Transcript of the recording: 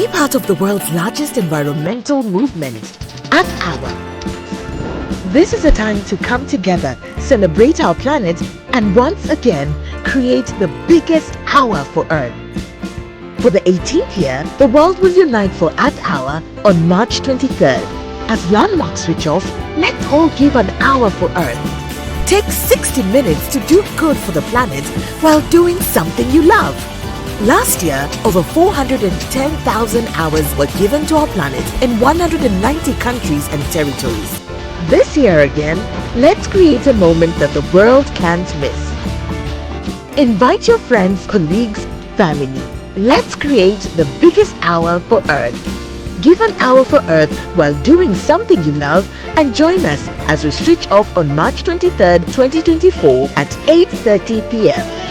Be part of the world's largest environmental movement, Earth Hour. This is a time to come together, celebrate our planet, and once again create the biggest hour for Earth. For the 18th year, the world will unite for Earth Hour on March 23rd. As landmarks switch off, let's all give an hour for Earth. Take 60 minutes to do good for the planet while doing something you love. Last year, over 410,000 hours were given to our planet in 190 countries and territories. This year again, let's create a moment that the world can't miss. Invite your friends, colleagues, family. Let's create the biggest hour for Earth. Give an hour for Earth while doing something you love and join us as we switch off on March 23rd, 2024 at 8:30 p.m.